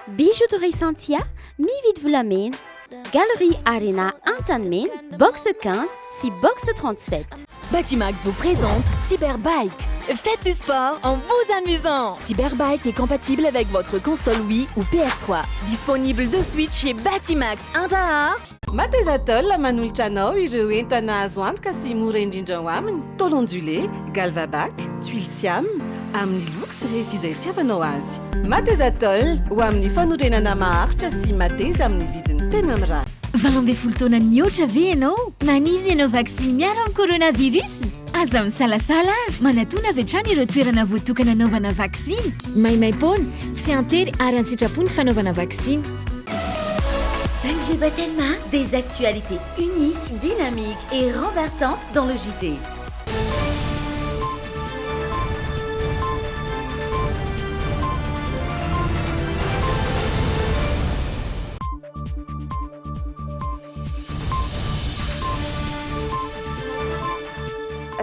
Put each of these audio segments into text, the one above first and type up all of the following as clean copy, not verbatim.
Bijouterie Santia, mi-vide Voulamène, Galerie Arena Antanmen, box 15, si box 37. Batimax vous présente Cyberbike. Faites du sport en vous amusant. Cyberbike est compatible avec votre console Wii ou PS3. Disponible de suite chez Batimax Andahar. Matezatol manolotranao ireo entana azo antoka sy mora indrindra ho aminy. Tôle ondulé, galvabac, tuile siam, amin'ny loko sy rehefa izay tiavanao azy. Matezatol ho amin'ny fanorenana maharitra sy mateza amin'ny vidiny tena mirary. 12 taona mihoatra ve ianao? Maniry ianao vaksiny miaro amin'ny coronavirus? Aza misalasala azy manatona avy hatrany ireo toerana voatokana anaovana vaksiny. Maimay paony, tsy antery ary an-tsitrapo ny fanaovana vaksiny. 5G Batelma, des actualités uniques, dynamiques et renversantes dans le JT.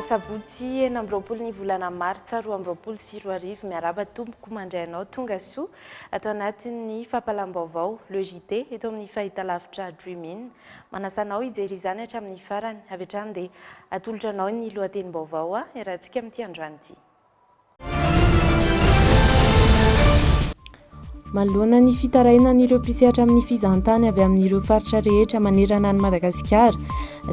Sabotsy enina amby roapolo ny volana martsa 2024 miaraba tomboko mandray anao tonga soa atao anatin'ny fampalam-baovao le JT eto amin'ny fahitalavitra Dreamin manasanao hijery izany hatramin'ny farany avy hatrany dia atolotra anao ny lohatenim-baovao iarahantsika amin'ity androany ity. Manoloana ny fitarainan'ireo mpisehatra amin'ny fizahantany avy amin'ireo faritra rehetra manerana ny Madagasikara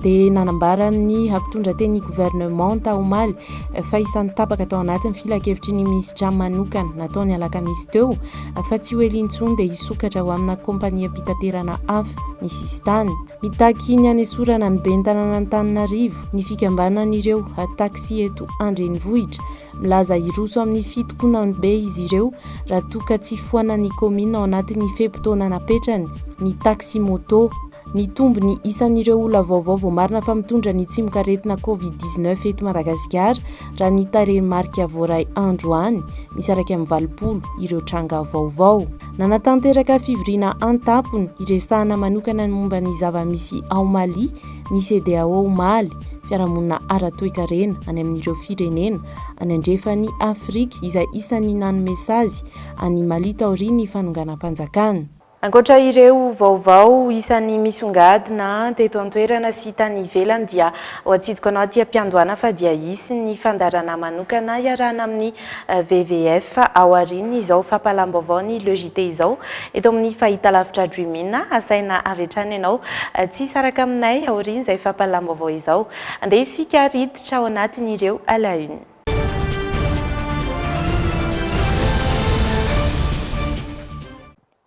dia nanambarany ampitondrateny gouvernement taomaly fa isan'ny tapaka tao anatin'ny filakevitry ny ministra manokana nataony alakamisy teo fa tsy ho elintsony dia hisokatra ho amina kompania mpitaterana hafa ny sistany. Mitaky ny anesorana ny ben'ny tanàna Antananarivo ny fikambanan'ireo taksi eto Andrenivohitra milaza iroso amin'ny fitokoana be izy ireo raha toka tsy foanany komina ao anatin'ny fepotona napetrany ny taksi moto. Ny tombony isan'ireo olona vaovao voamarina fa mitondra ny tsimok'aretina Covid-19 eto Madagasikara raha ny tarehimarika voaray androany misaraka amin'ny 20 ireo tranga vaovao. Nanatanteraka fivoriana an-tampony iresahana manokana ny momba ny zava-misy ao Mali ny CEDEAO Mali fiarahamonina ara-toe-karena any amin'ireo firenena any andrefany Afrika izay isan'ny nanome sazy any Mali taoriny fanonganam-panjakana. Ankoatra ireo vaovao isan'ny misongadina teto an-toerana sy tany ivelany dia ho atsidiko anao aty ampiandohana fa dia isy ny fandarana manokana iarahana amin'ny VVF ao aoriana izao fampalam-baovao ny le JT izao eto amin'ny fahitalavitra Dreamin asaina avy hatrany ianao tsy saraka aminay ao aoriana izay fampalam-baovao izao andeha isika riditra ao anatin'ireo à la une.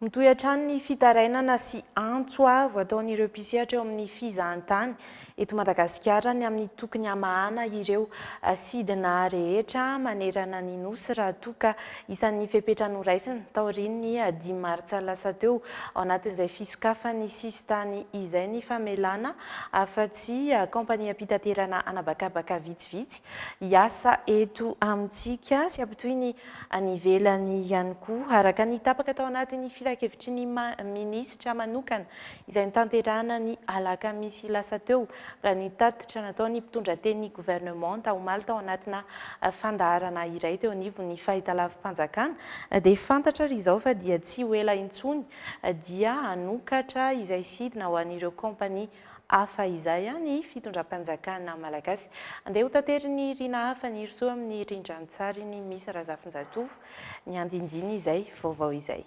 Mitohy hatrany ny fitarainana sy antso voataon'ireo mpisehatra eo amin'ny fizahantany eto Madagasikara ny amin'ny tokony hamahana ireo sidina rehetra manerana ny nosy raha toka isan'ny fepetra noraisina taoriny 10 martsa lasa teo ao anatin'izay fisokafany sistany izay ny famelana afa-tsy kompania mpitaterana anabakabaka vitsivitsy hiasa eto amintsika sy ampitoy ny anivelany ihany koa araka ny tapaka tao anatin'ny filakevitry ny ministra manokana izay nitanterana ny alakamisy lasa teo raha ny tatitra nataony mpitondrateny gouvernement taomaly tao anatina fandaharana iray teo anivon'ny fahitalavim-panjakana dia fantatra ry izao fa dia tsy ho ela intsony dia hanokatra izay sidina ho an'ireo kompania hafa izay ny fitondram-panjakana malagasy andeha ho tatery ny rina hafa ny irso amin'ny rindrantsary ny misy Razafinjatovo ny andindiny izay vaovao izay.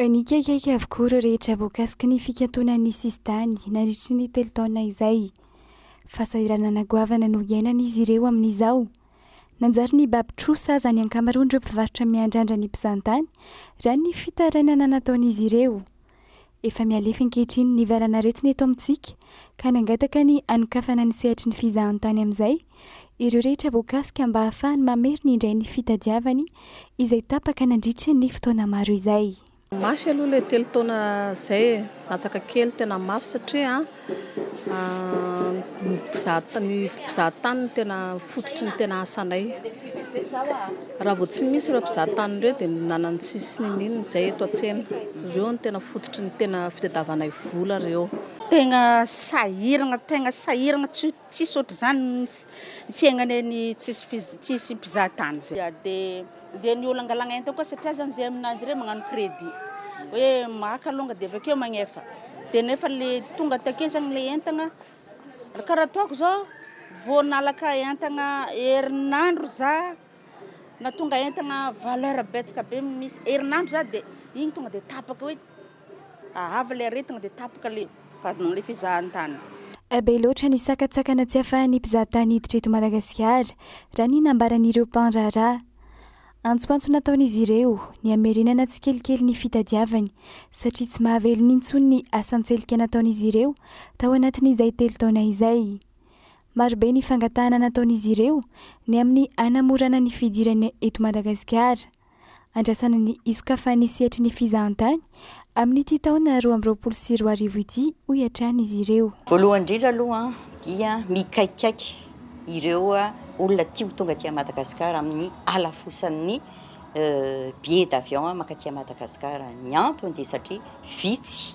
Nikaiky avokoa ireo rehetra voakasika ny fikantonan'ny sistany nandritry ny 3 taona izay fasahirana nagoavana no iainana izy ireo amin'izao. Nanjary ny babitrosa zany ankamaroan ireo mpivarotra miandrandra ny mpizahantany raha ny fitarainana nataon'izy ireo. Efa mialefa ankehitriny ny varanaretina eto amintsika ka nangataka ny anokafana ny sehatry ny fizahantany amin'izay ireo rehetra voakasika mba ahafahany mamery ny indray ny fitadiavany izay tapaka nandritra ny fotoana maro izay. Mafy aloha ilay 3 taona izay natsaka kely tena mafy satria ny mpizahatany tena fototry ny tena asanay. Raha vao tsy misy ireo mpizahatany ireo dia nanany tsisy ninina izay eto an-tsena. Ireo no tena fototry ny tena fitadiavanay vola ireo. Tegna sahirana tsisy ohatr'izany ny fiainana ny tsisy mpizahatany izay. Dia ny olona angalana entana koa satria zany zay aminanjy ireo magnano crédit. hoe maka alonga dia avy akeo magnefa dia nefa le tonga takezana le entana karaha ataoko zao vao nalaka entana herinandro za na tonga entana valeur betsaka be misy herinandro za dia igny tonga dia tapaka hoe ahava le aretina dia tapaka le fizahantany. Be loatra ny sakatsakana tsy afahan'ny mpizahatany hiditra eto Madagasikara raha ny nambaran'ireo mpandraharaha. Antsoantso nataon'izy ireo ny hamerenana tsy kelikely ny fitadiavany satria tsy mahavelony intsony ny asan-tselika nataon'izy ireo tao anatin'izay 3 taona izay. Marobe ny fangatahana nataon'izy ireo ny amin'ny anamorana ny fidirana eto Madagasikara. Andrasana ny isokafan'ny sehatry ny fizahantany amin'ny ity taona 2024 ity ho iatran'izy ireo. Voalohany indrindra aloha dia mikaikaiky ireo olona tia ho tonga aty Madagasikara amin'ny alafosan'ny billet d'avion makaty Madagasikara. Ny antony dia satria vitsy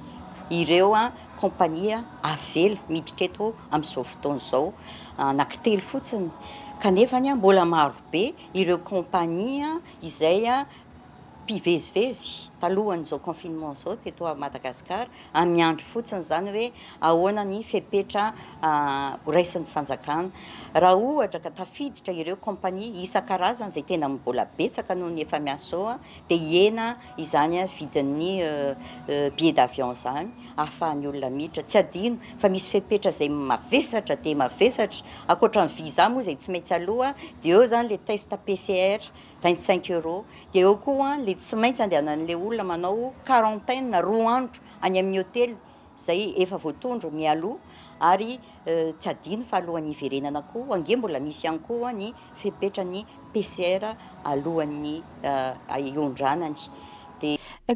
ireo kompania avela miditra eto amin'izao fotoana izao anankitelo fotsiny kanefa mbola marobe ireo kompania izay mpivezivezy talohan'izao confinement zao teto Madagasikara amin'ny andro fotsiny zany hoe ahoana ny fepetra raisin'ny fanjakana. Raha ohatra ka tafiditra ireo kompania isan-karazany izay tena mbola betsaka noho ny efa miasa ao dia hiena izany vidin'ny billet d'avion zany ahafahan'ny olona miditra. Tsy adino fa misy fepetra izay mavesatra dia mavesatra ankoatra ny visa moa izay tsy maintsy aloha dia eo zany le test PCR 25 €. Dia eo koa le tsy maintsy andehanan'ilay olona manao quarantaine na 2 andro any amin'ny hôtely izay efa voatondro mialoha ary tsy adino fa alohan'ny hiverenana koa ange mbola misy ihany koa ny fepetra ny PCR alohan'ny iondranany.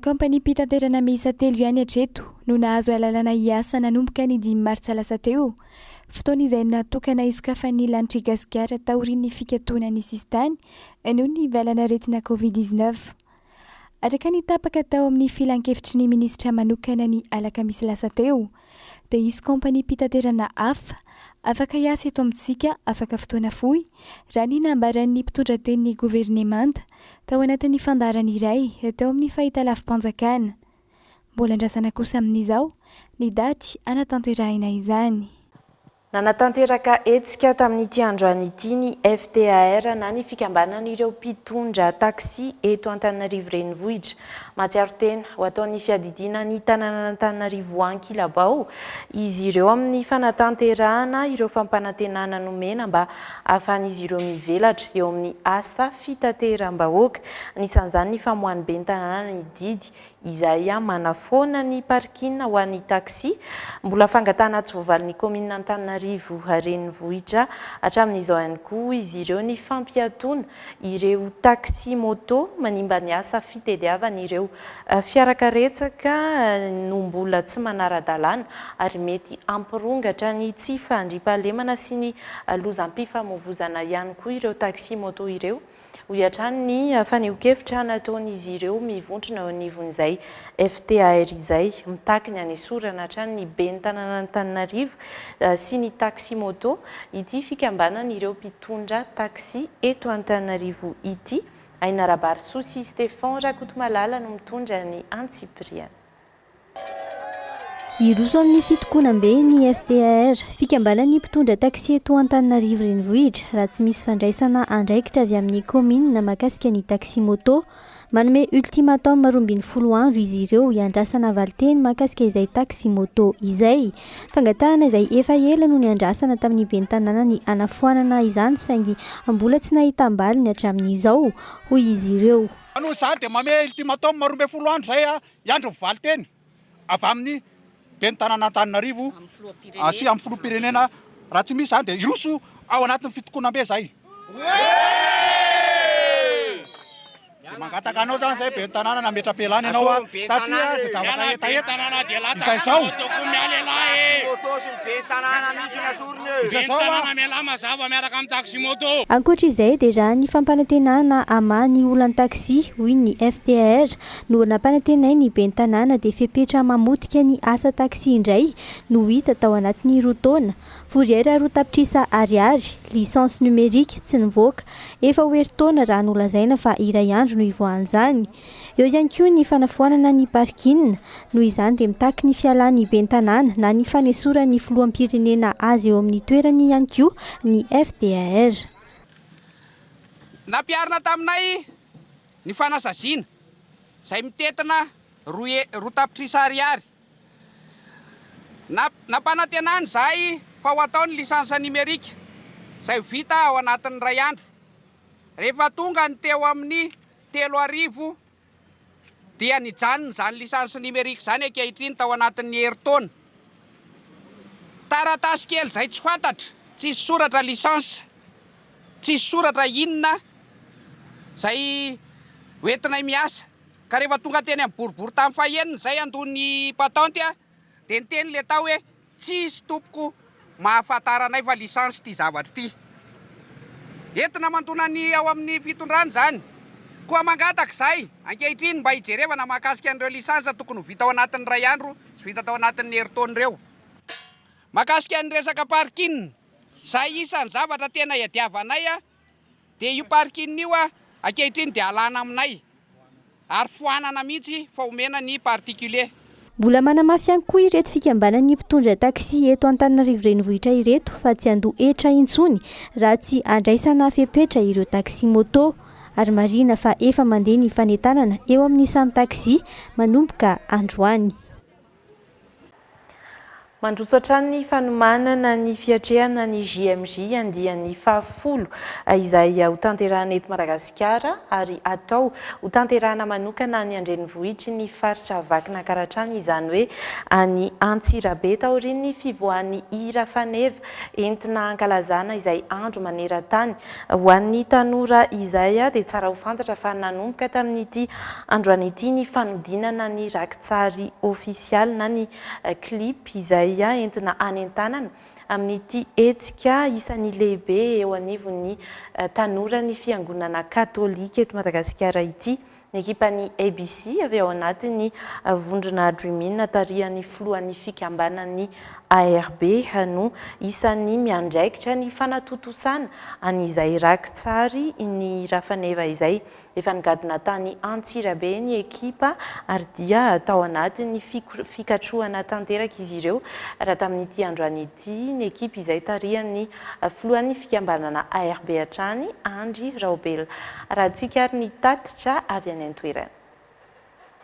Kompania mpitaterana miisa 3 ihany hatreto no nahazo alalana hiasa nanomboka ny 5 Martsa lasa teo. Fotoana izay natokana isokafan'ny lanitry gasikara taorian'ny fikatoanany sistany noho ny valana aretina Covid-19. Araka ny tapaka tao amin'ny filan-kevitry ny minisitra manokana ny alakamisy lasa teo dia isy kompania mpitaterana hafa afaka hiasa eto amintsika afaka fotoana fohy raha ny nambaran'ny mpitondra tenin'ny governemanta tao anatin'ny fandarana iray tao amin'ny fahitalavim-panjakana. Mbola andrasana kosa amin'izao ny daty anatanterahina izany. Nanatanteraka etsika tamin'ity androany ity ny FTAR na ny fikambanan'ireo mpitondra taxi eto Antananarivo renivohitra. Matsiaro tena ho ataon'ny fiadidina ny tanàna Antananarivo Ankilabao izy ireo amin'ny fanatanterahana ireo fampanantenana nomena mba ahafahan'izy ireo mivelatra eo amin'ny asa fitateram-bahoaka. Anisan'izany ny famoahany be ny tanàna ny didy izay manafoana ny parking ho an'ny taxi. Mbola fangatahana tsy voavalin'ny komina Antananarivo renivohitra hatramin'izao ihany koa izy ireo ny fampiatona ireo taxi moto manimba ny asa fitediavana ireo fiarakaretsaka no mbola tsy manara-dalàna ary mety ampirongatra ny tsy fandriampahalemana sy ny lozam-pifamoivoizana ihany koa ireo taxi moto ireo. Ho iatrany ny faneho-kevitra nataon'izy ireo mivontrona eo anivon'izay FTAR izay mitakiny hanesorana hatrany ny ben'ny tanàna Antananarivo sy ny taxi moto ity fikambanan'ireo mpitondra taxi eto Antananarivo ity. Aina Rabarso sy Stéphane Rakotomalala no mitondra ny Antsipriana. Iroso amin'ny fitokonam-be ny FTAR fikambanan'ny mpitondra taxi eto Antananarivo renivohitra raha tsy misy fandraisana andraikitra avy amin'ny komina mahakasika ny taxi moto. Manome ultimatum 12 andro izy ireo hiandrasana valiteny mahakasika izay taxi moto izay. Fangatahana izay efa ela no ny andrasana tamin'ny ben'ny tanàna ny anafoanana izany saingy mbola tsy nahita ambaliny hatramin'izao hoy izy ireo. Noho izany dia manome ultimatum 12 andro zay hiandro valiteny avy amin'ny ben'ny tanàna Antananarivo sy amin'ny filoham-pirenena raha tsy misy zany dia iroso ao anatin'ny fitokonam-be zay. Mangataka anao zany zay ben'ny tanàna nametra-pialana ianao satria zay zavatra etaeta izay zao. Ankoatra izay dia raha ny fampanantenana ama ny olany taxi hoy ny FTAR no nampanantenay ny ben'ny tanàna dia fepetra mamotika ny asa taxi indray no hita tao anatin'ny roa taona. Voriera roa tapitrisa ariary lisansi numerika tsy nivoaka efa ho herintaona raha nolazaina fa iray andro no ivoan'izany. Eo ihany koa ny fanafoanana ny parking noho izany dia mitaky ny fialany ben-tanàna na ny fanesorany filoham-pirenena azy eo amin'ny toerany ihany koa ny FDR. Nampiarina taminay ny fanasaziana izay mitetina roa tapitrisa ariary. Nampanantenany zahay fa ho ataony lisansa numerika izay vita ao anatin'ny ray andro. Rehefa tonga ny teo amin'ny 3,000 dia nijanona izany lisansa numerika izany ankehitriny tao anatin'ny herintaona. Taratasy kely izay tsy fantatra, tsisy soratra lisansa, tsisy soratra inona izay hoentinay miasa. Ka rehefa tonga teny amin'ny boribory tamin'ny fahenina izay andony patante dia niteny le tao hoe tsisy tompoko mahafantaranay fa lisansy ty zavatra ty. Entina mantonany ao amin'ny fitondrany zany. Koa mangataka izay ankehitriny mba hijerevana mahakasika an'ireo lisansa tokony vita ao anatin'ny ray andro sy vita tao anatin'ny herintaona ireo. Mahakasika ny resaka parking, izay isan'ny zavatra tena iadiavanay dia io parking io ankehitriny dia alana aminay ary foanana mihitsy fa omena ny particulier. Mbola manamafy ihany koa ireto fikambanan'ny mpitondra taksi eto Antananarivo renivohitra ireto fa tsy handoa etra intsony raha tsy andraisana fepetra ireo taksi moto, ary marina fa efa mandeha ny fanentanana eo amin'ny samy taksi manomboka androany. Mandroso hatrany fanomanana ny fiatrehana ny JMJ andian'ny 10 izay ho tanterahana eto Madagasikara ary atao ho tanterahana manokana ny andrenivohitry ny faritra Vakina Karatrany, izany hoe any Antsirabe taorian'ny fivoahan'ny hira faneva entina ankalazana izay andro maneran-tany ho an'ny tanora izay dia tsara ho fantatra fa nanomboka tamin'ity androany ity ny fanodinana ny rakitsary ofisialy na ny clip izay entina anentanana amin'ity hetsika isan'ny lehibe eo anivon'ny tanora ny fiangonana katolika eto Madagasikara ity. Ny ekipan'ny ABC avy ao anatin'ny vondrona Dreamin tarihan'ny filohan'ny fikambanan'ny ARB no isan'ny miandraikitra ny fanatotosana an'izay rakitsary ny rafaneva izay efa nigadona tany Antsirabe ny ekipa ary dia tao anatin'ny fikatrohana tanteraka izy ireo raha tamin'ity androany ity ny ekipa izay tarihan'ny filohan'ny fikambanana ARB hatrany Andry Raobel. Raha tsika ary ny tatitra avy any an-toerana.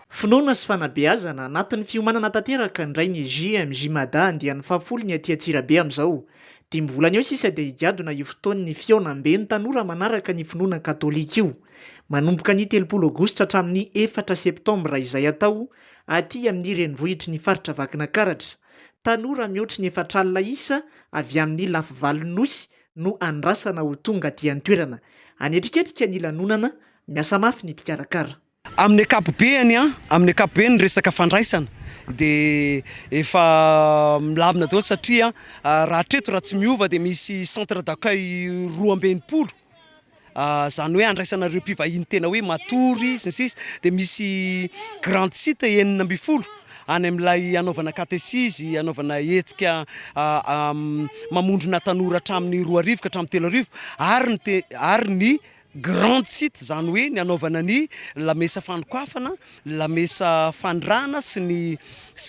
Finoana sy fanabeazana anatin'ny fiomanana tanteraka indray ny JMJ Mada andian'ny 10 ny aty Antsirabe amin'izao. 10 volana eo sisa dia higadona io fotoan'ny fihaonam-be ny tanora manaraka ny finoana katolika io. Manomboka ny 30 Aogositra hatramin'ny 4 Septambra izay atao aty amin'ny renivohitry ny faritra Vakina Karatra. Tanora mihoatra ny 4 alina isa avy amin'ny Lafivalonynosy no andrasana ho tonga aty an-toerana. Anetriketrika ny lanonana, miasa mafy ny mpikarakara. Amin'ny ankapobeny resaka fandraisana dia efa milavina daholo satria raha treto raha tsy miova dia misy centre d'accueil 220 zany hoe andraisanareo mpivahiny tena hoe matory sisy dia misy grande site 9 any amin'ilay anaovana katesizy, anaovana hetsika mamondrona tanora hatramin'ny 2 ka hatramin'ny 3 ary ny grande site zany hoe ny anaovana ny lamesa fanokafana, lamesa fandrana sy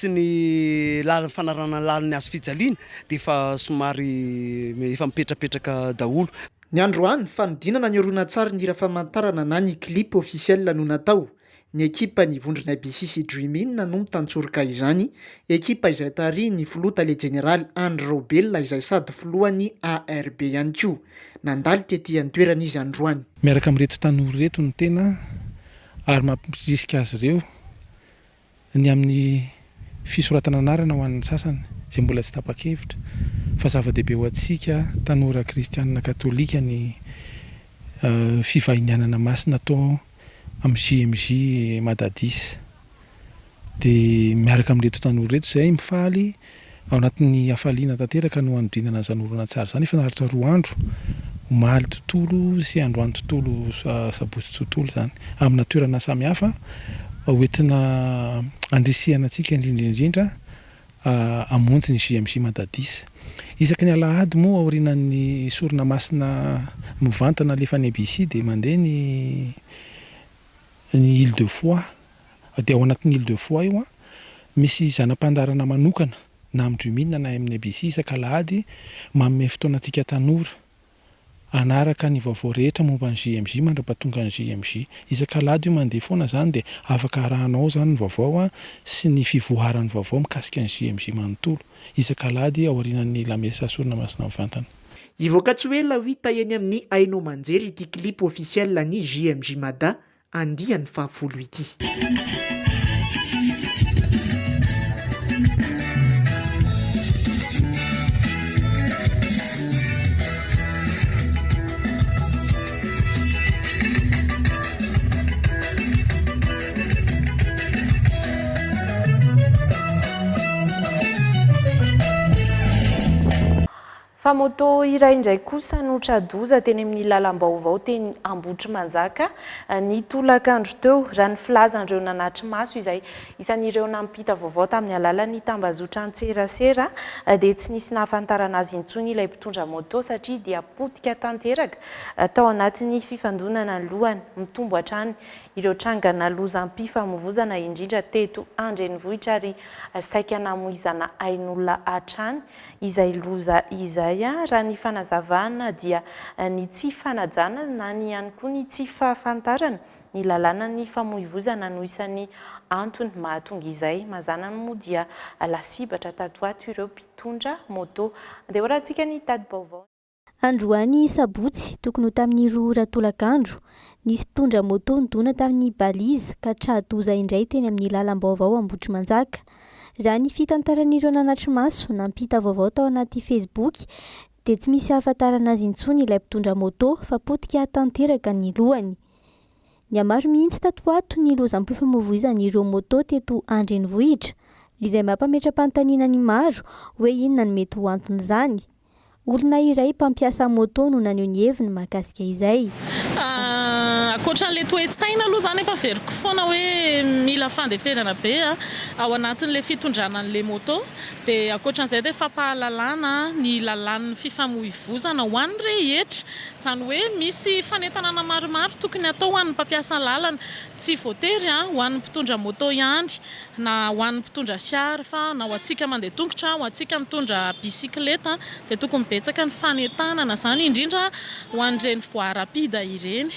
ny fanarana lalany azo fijaliana dia efa somary efa mipetrapetraka daholo. Ny androany fanodinana ny horonan-tsary ny hira famantarana na ny clip officiel no natao. Ny ekipa ny vondrona BCC Dreamin no mitantsorika izany, ekipa izay tarihin'ny filoha le General Andry Raobel izay sady filohan'ny ARB ihany koa. Nandalo tetỳ an-toerana izy androany. Miaraka amin'ireto tanora reto ny tena ary mampirisika azy ireo ny amin'ny fisoratana anarana ho an'ny sasany izay mbola tsy tapa-kevitra fa zava-dehibe ho antsika tanora kristianina katolika ny fivahinianana masina atao amin'ny JMJ Madadis. Dia miaraka amin'ireto tanora reto izay mifaly ao anatin'ny hafaliana tanteraka no hanodinana izany horonan-tsary izany efa naharitra 2 andro, omaly tontolo sy androany tontolo sabotsy tontolo izany amina toerana samihafa hoentina andrisihana antsika indrindra amonjy ny JMJ Madadis. Isaky ny alahady moa aorinan'ny sorona masina mivantana alefa ny ABC dia mandeha ny ny Ile de Foix dia ao anatin'ny Ile de Foix io misy zanam-pandarana manokana na amindrominina na amin'ny ABC isan-kalahady manome fotoanantsika tanora anaraka ny vaovao rehetra momba ny JMJ mandra-pahatonga ny JMJ isan-kalahady io mandeha foana zany dia afaka arahanao zany ny vaovao sy ny fivoaran'ny vaovao mikasika ny JMJ manontolo isan-kalahady ao aorianan'ny lamesa sorona masina mivantana. Ivoaka tsy hoe la hita eny amin'ny hainao manjery ity clip officiel ny JMJ Mada andiany fahavolo ity. Fa moto iray indray kosa notradoza teny amin'ny lalam-baovao teny Ambotry Manjaka ny tolakandro teo raha ny filazan'ireo nanatry maso izay isan'ireo nampita vaovao tamin'ny alalan'ny tambazotra Antserasera dia tsy nisy nahafantarana azy intsony ilay mpitondra moto satria dia potika tanteraka tao anatin'ny fifandonana ny lohany mitombo hatrany ireo trangana lozam-pifamoivozana indrindra teto Andrenivohitra ary saika namoizana ain'olona hatrany izay loza izay raha ny fanazavana dia ny tsy fanajana na ny ihany koa ny tsy fahafantarana ny lalàna ny famoivozana no isan'ny antony mahatonga izay mazana moa dia lasibatra tatoato ireo mpitondra moto dia orantsika ny tady baovao. Androany sabotsy tokony ho tamin'ny roa tolakandro nisy mpitondra moto nidona tamin'ny balizy ka tradoza indray teny amin'ny lalam-baovao Ambotry Manjaka. Raha ny fitantaran'ireo nanatry maso nampita vaovao tao anaty Facebook dia tsy misy ahafantarana azy intsony ilay mpitondra moto fa potika tanteraka ny lohany. Ny amaro mihitsy tatoato ny lozam-pifamoivoizan'ireo moto teto Andrenivohitra izay mampametra-panontaniana ny maro hoe inona no mety ho anton'izany. Olona iray mpampiasa moto no naneho ny heviny mahakasika izay. Akoatran'ilay toe-tsaina aloha zany efa veriko foana hoe mila fandeferana be ao anatin'ilay fitondrana an'ilay moto dia akoatran'izay dia fampahalalana ny lalàn'ny fifamoivozana ho an'ny rehetra izany hoe misy fanentanana maromaro tokony atao ho an'ny mpampiasa lalana tsy voatery ho an'ny mpitondra moto ihany na ho an'ny mpitondra fiara fa na ho antsika mandeha tongotra ho antsika mitondra bisikleta dia tokony betsaka ny fanentanana zany indrindra ho an'ireny voie rapide ireny.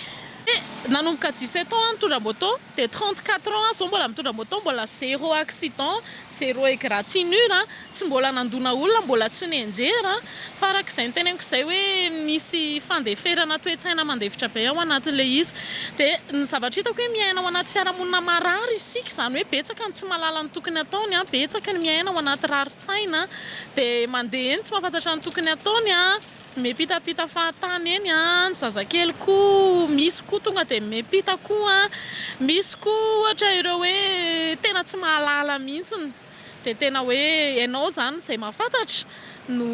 Nanomboka 17 ans mitondra moto dia 34 ans zao mbola mitondra moto mbola zéro accident zéro égratignure tsy mbola nandona olona mbola tsy nenjera fa arak'izay ny teneniko izay hoe misy fandeferana toe-tsaina mandefitra be ao anatin'ilay izy dia ny zavatra hitako hoe miaina ao anaty fiarahamonina marary isika izany hoe betsaka ny tsy mahalala ny tokony ataony betsaka ny miaina ao anaty rari-tsaina dia mandeha eny tsy mahafantatra ny tokony ataony mepitapita fahatany eny ny zazakely koa misy koa tonga dia mepita koa misy koa ohatra ireo hoe tena tsy mahalala mihitsiny dia tena hoe ianao zany izay mahafantatra no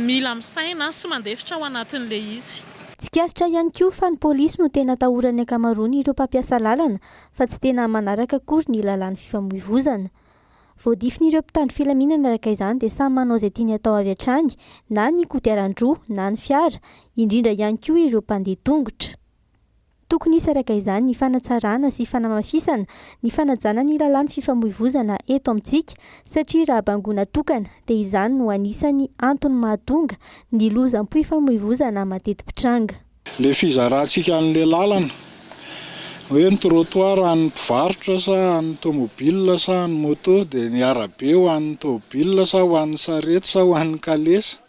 mila misaina sy mandefitra ao anatin'ilay izy. Tsikaritra ihany koa fa ny polisy no tena atahorany ankamaroany ireo mpampiasa lalana fa tsy tena manaraka akory ny lalàn'ny fifamoivozana. Voadifin'ireo mpitandro filaminana araka izany dia samy manao izay tiany atao avy hatrany na ny kodiaran-droa na ny fiara indrindra ihany koa ireo mpandeha tongotra. Tokony hisy araka izany ny fanatsarana sy fanamafisana ny fanajana ny lalàn'ny fifamoivozana eto amintsika satria raha bangona tokana dia izany no anisany antony mahatonga ny lozam-pifamoivozana mateti-pitranga. Le fizarantsika an'ilay lalana hoe ny trottoir an'ny mpivarotra sa an'ny tomobile sa an'ny moto dia ny arabe ho an'ny tomobile sa ho an'ny sarety sa ho an'ny kalesa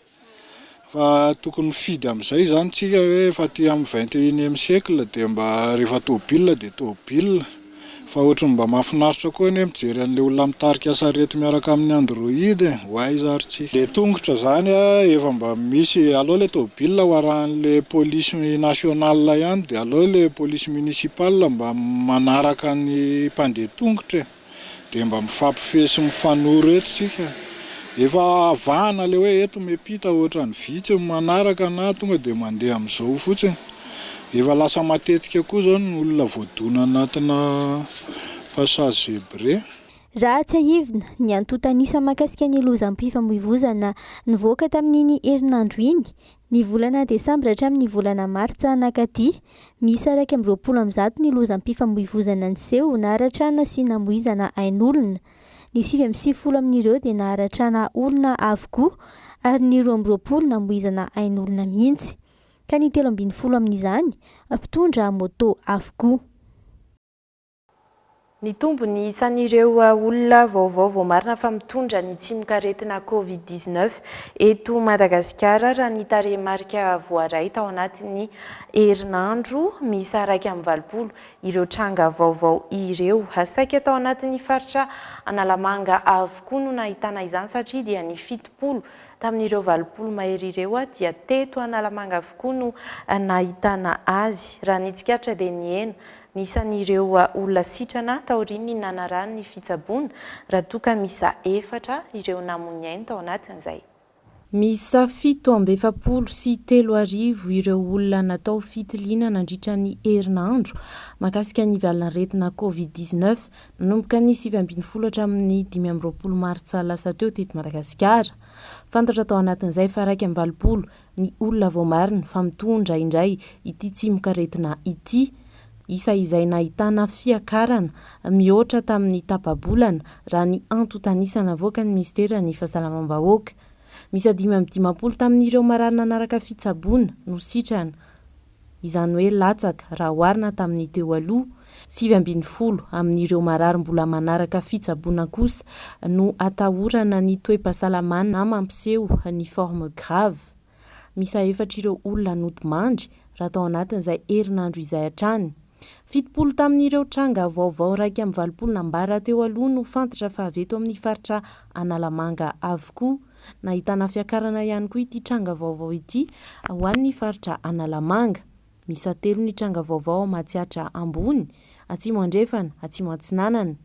fa tokony fidy amin'izay zany tsika hoe efa ty amin'ny 21e siècle dia mba rehefa tomobile dia tomobile fa ohatrany mba mahafinaritra koa ny mijery an'ilay olona mitarika sarety miaraka amin'ny Android ho aiza ary tsika. Dia tongotra zany efa mba misy aloha ilay tomobile ho arahan'ilay polisy nationale ihany dia aloha ilay polisy municipale mba manaraka ny mpandeha tongotra dia mba mifampifesy mifanoro eto tsika. Efa avahana ilay hoe eto mepita ohatrany vitsy manaraka na tonga dia mandeha amin'izao fotsiny. Efa lasa matetika koa zao ny olona voadona anatina passage zébré. Raha tsy ahivina ny antontanisa mahakasika ny lozam-pifamoivoizana nivoaka tamin'iny herinandro iny ny volana desambra hatramin'ny volana martsa anakaty misy 220 ny lozam-pifamoivoizana niseho naharatrana sy namoizana ain'olona ny 9 amin'ireo dia naharatrana olona avokoa ary ny 12 namoizana ain'olona mihitsy ka ny 13 amin'izany mpitondra moto avokoa. Ny tombony isan'ireo olona vaovao marina fa mitondra ny tsimok'aretina Covid-19 eto Madagasikara raha ny tarehimarika voaray tao anatin'ny herinandro misy 120 ireo tranga vaovao ireo. Saika tao anatin'ny faritra Analamanga avokoa no nahitana izany satria dia ny 70 tamin'ireo 20 mahery ireo dia teto Analamanga avokoa no nahitana azy. Raha ny tsikatra dia ny hena nisan'ireo olona sitrana taoriny nanarany ny fitsaboana raha toka misa 4 ireo namony ainy tao anatin'izay. Misa 720 sy 3,000 ireo olona natao fitiliana nandritra ny herinandro mahakasika ny valaretina Covid-19 nanomboka ny 7 hatramin'ny 15 martsa lasa teo teto Madagasikara. Fantatra tao anatin'izay fa 120 ny olona vao marina fa mitondra indray ity tsimok'aretina ity. Isa izay nahitana fiakarana mihoatra tamin'ny tapabolana raha ny antontanisana avoaka ny ministera ny fahasalamam-bahoaka. Misy 5 tamin'ireo mararina naraka fitsaboana no sitrana. Izany hoe latsaka raha oharina tamin'ny teo aloha. 7 amin'ireo marary mbola manaraka fitsaboana kosa no atahorana ny toe-pahasalamana na mampiseho ny forme grave. Misy 4 ireo olona notimandry raha tao anatin'izay herinandro izay hatrany. 70 tamin'ireo tranga vaovao 120 nambara teo aloha no fantatra fa aveto amin'ny faritra Analamanga avokoa. Nahitana fiakarana ihany koa ity tranga vaovao ity ho an'ny faritra Analamanga. Misy 3 ny tranga vaovao Matsiatra ambony, Atsimo andrefana, Atsimo atsinanana.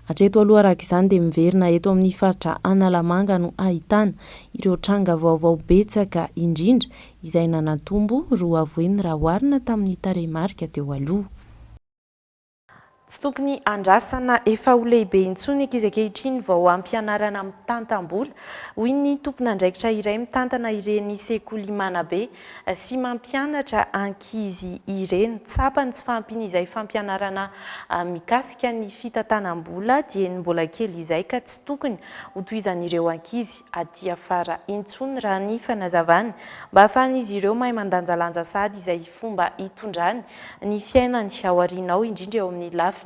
Hatreto aloha araka izany dia miverina eto amin'ny faritra Analamanga no ahitana ireo tranga vaovao betsaka indrindra izay nanatombo roa avoeny raha oharina tamin'ny tarehimarika teo aloha. Tsy tokony andrasana efa ho lehibe intsony ankizy ankehitriny vao ampianarana mitantam-bola. Hoy ny tompon'andraikitra iray mitantana ireny sekoly Manabe sy mampianatra ankizy ireny. Tsapany tsy fahampiana izay fampianarana mikasika ny fitantanam-bola dia ny mbola kely izay ka tsy tokony ho tohizan'ireo ankizy aty afara intsony raha ny fanazavany mba ahafahan'izy ireo mahay mandanjalanja sady izay fomba hitondrany ny fiainany ao aoriana ao indrindra eo amin'ny lafiny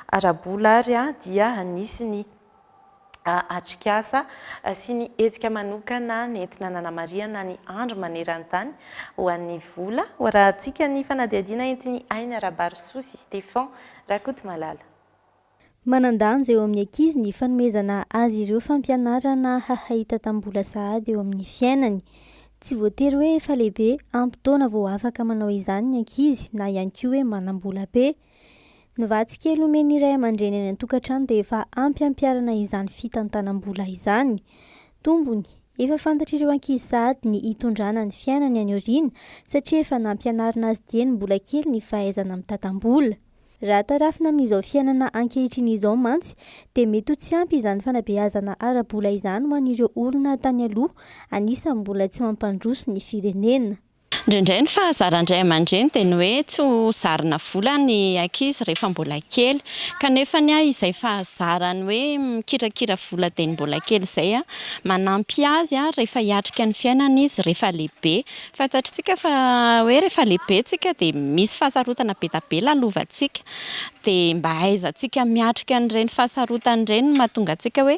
arabola ary dia nisy ny atrikasa sy ny hetsika manokana nentina nanamariana ny andro maneran-tany ho an'ny vola rahantsika ny fanadihadiana entiny aina Arabarosy Stefan Rakoto Malala. Manandanja eo amin'ny ankizy ny fanomezana azy ireo fampianarana hahita tam-bola sahady eo amin'ny fiainany. Tsy voatery hoe efa lehibe ampitaona vao afaka manao izany ny ankizy na ihany koa hoe manam-bola be. Ny vatsy kely omeny iray aman-dreny any an-tokantrano dia efa ampiampiarana izany fitantanam-bola izany. Tombony efa fantatra ireo ankizy sahady ny hitondrana ny fiainany any aoriana satria efa nampianarina azy dieny mbola kely ny fahaizana mitantam-bola. Raha tarafina amin'izao fiainana ankehitriny izao mantsy dia mety ho tsy ampy izany fanabeazana ara-bola izany ho an'ireo olona tany aloha anisany mbola tsy mampandroso ny firenena. Indraindray ny fahazarandray aman-dreny dia ny hoe tsy ho zarina vola ny ankizy rehefa mbola kely kanefa ny izay fahazarany hoe mikirakira vola dia ny mbola kely izay manampy azy rehefa hiatrika ny fiainana izy rehefa lehibe. Fantatritsika fa hoe rehefa lehibe tsika dia misy fahasarotana be da be lalovantsika dia mba aizantsika miatrika an'ireny fahasarotana ireny mahatonga antsika hoe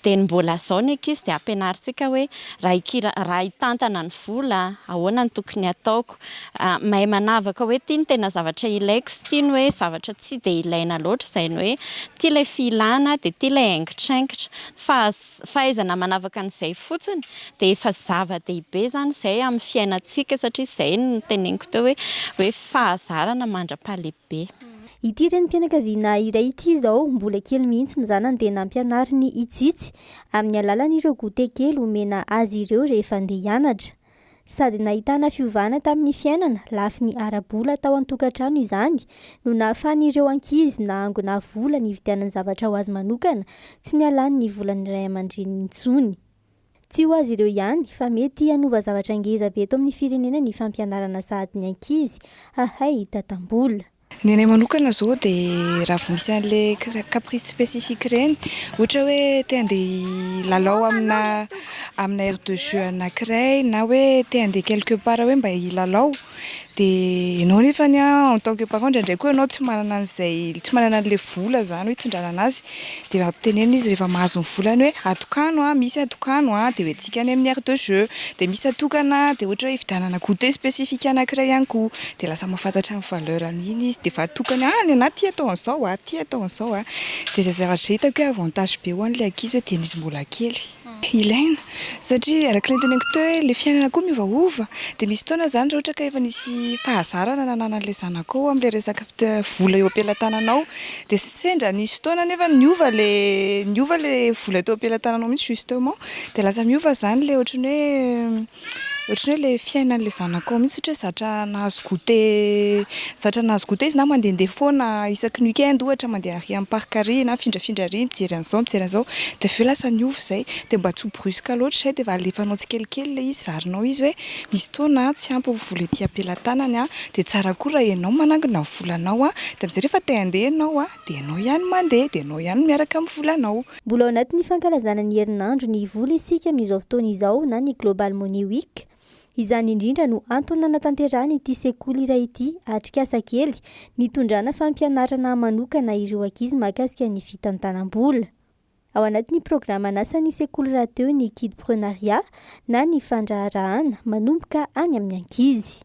dia ny mbola zao ny ankizy dia ampianarintsika hoe raha hitantana ny vola ahoana ny tokony ataoko, mahay manavaka hoe ity ny tena zavatra ilaiko sy ity ny hoe zavatra tsy dia ilaina loatra, izay ny hoe ity ilay filana dia ity ilay haingitraingitra. Fahaizana manavaka an'izay fotsiny dia efa zava-dehibe izany izay amin'ny fiainantsika satria izay no teneniko teo hoe fahazarana mandra-pahalehibe. Ity renim-pianakaviana iray ity izao mbola kely mihitsy ny zanany dia nampianariny hitsitsy amin'ny alalan'ireo gote kely omena azy ireo rehefa andeha hianatra. sady nahitana fiovana tamin'ny fiainana lafy ny arabola tao an-tokantrano izany no nahafahan'ireo ankizy na ango na vola ny hividianany zavatra ho azy manokana tsy nialany ny volan'ny ray aman-dreny intsony. Tsy ho azy ireo ihany fa mety hanova zavatra ngeza be eto amin'ny firenena ny fampianarana sahady ny ankizy ahay tatam-bola. Ny anay manokana zao dia raha vao misy an'ilay caprice spécifique reny ohatra hoe te handeha lalao amina aire de jeu anankiray na hoe te handeha quelque part hoe mba hilalao dia ianao nefany en tant que parent ndraindray koa ianao tsy manana an'ilay vola zany hoe tondrana anazy dia mampitenena izy rehefa mahazo ny volany hoe atokano misy atokano dia hoe tsika any amin'ny aire de jeu dia misy atokana dia ohatra hoe hividanana goûter spécifique anankiray ihany koa dia lasa mahafantatra ny valeur an'iny izy dia efa atokany ny anaty atao an'izao ty atao an'izao dia zay zavatra hitako hoe avantage be ho an'ilay ankizy hoe dia izy mbola kely ilaina satria araka ny teneniko teo hoe le fiainana koa miovaova dia misy fotoana zany raha ohatra ka efa nisy fahazarana nananan'ilay zanako ao amin'ilay resaka vola eo am-pelatananao dia sendra nisy fotoana nefa niova le vola teo am-pelatananao mihitsy justement dia lasa miova zany le ohatrany hoe le fiainan'ilay zanako ao mihitsy ohatra zatra nahazo goûter izy na mandehandeha foana isaky ny weekend ohatra mandeha ary amin'ny parc ary na findrafindra ary mijery an'izao dia feo lasa niova izay dia mba tsy ho brusque loatra izay dia efa alefanao tsikelikely le izy zarinao izy hoe misy fotoana tsy ampy vola ety am-pelatanany dia tsara koa raha ianao manangona ny volanao dia amin'izay rehefa te handeha ianao dia ianao ihany mandeha dia ianao ihany miaraka amin'ny volanao. Mbola ao anatin'ny fankalazana ny herinandro ny vola isika amin'izao fotoana izao na ny Global Money Week. Izany indrindra no antony natanterahana ity sekoly iray ity atrikasa kely nitondrana fampianarana manokana ireo ankizy mahakasika ny fitantanam-bola. Ao anatin'ny programa nasan'ny sekoly raha teo ny kidprenariat na ny fandraharahana manomboka any amin'ny ankizy.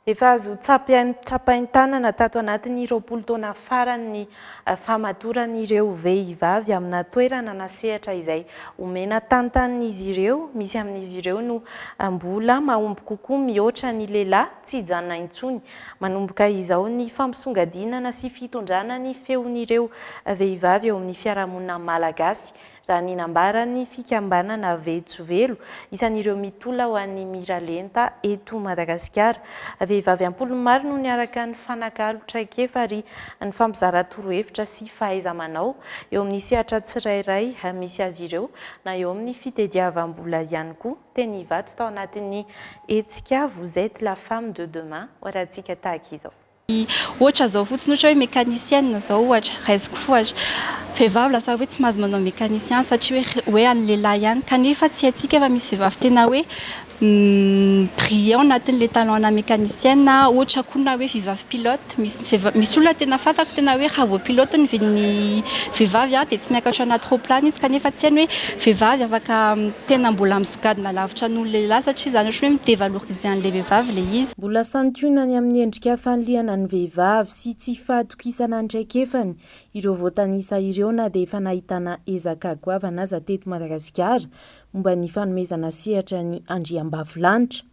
Efa azo tsapain-tanana tato anatin'ny 20 taona farany famatoran'ireo vehivavy amina toerana nasehatra izay omena tantanin'izy ireo. Misy amin'izy ireo no mbola mahomby kokoa mihoatra ny lehilahy tsy hijanona intsony. Manomboka izao ny fampisongadinana sy fitondrana ny feon'ireo vehivavy eo amin'ny fiarahamonina malagasy. Raha ny nambarany fikambanana Vetsovelo isan'ireo mitolona ho an'ny Miralenta eto Madagasikara. Vehivavy ampolomaro no niaraka ny fanakalo traikefa ary ny fampizara torohevitra sy fahaiza-manao eo amin'ny sehatra tsirairay misy azy ireo na eo amin'ny fitediavam-bola ihany koa. Teny Ivato tao anatin'ny hetsika Vous êtes la femme de demain horatsika tahaka izao. Ohatra zao fotsiny ohatra hoe mécanicienne zao ohatra raisiko foatra vehivavy lasa hoe tsy mahazo manao mécanicien satria hoe an'ny lehilahy ihany kanefa tsy haintsika fa misy vehivavy tena hoe brillant anatin'le talent ana mécanicienne ohatra koa na hoe vehivavy pilote misy olona tena fantako tena hoe raha vao pilote ny vidin'ny vehivavy dia tsy miakatra anaty trop-plan izy kanefa tsy hainy hoe vehivavy afaka tena mbola misongadina lavitra noho lehilahy satria zany ohatra hoe midévaloriser an'le vehivavy le izy. Mbola santionany amin'ny endrika fanliana ny vehivavy sy tsy fahatokisana ndraikefany ireo voatanisa ireo na dia efa nahitana ezaka goavana aza teto Madagasikara momba ny fanomezana sehatra ny andriambavilanitra.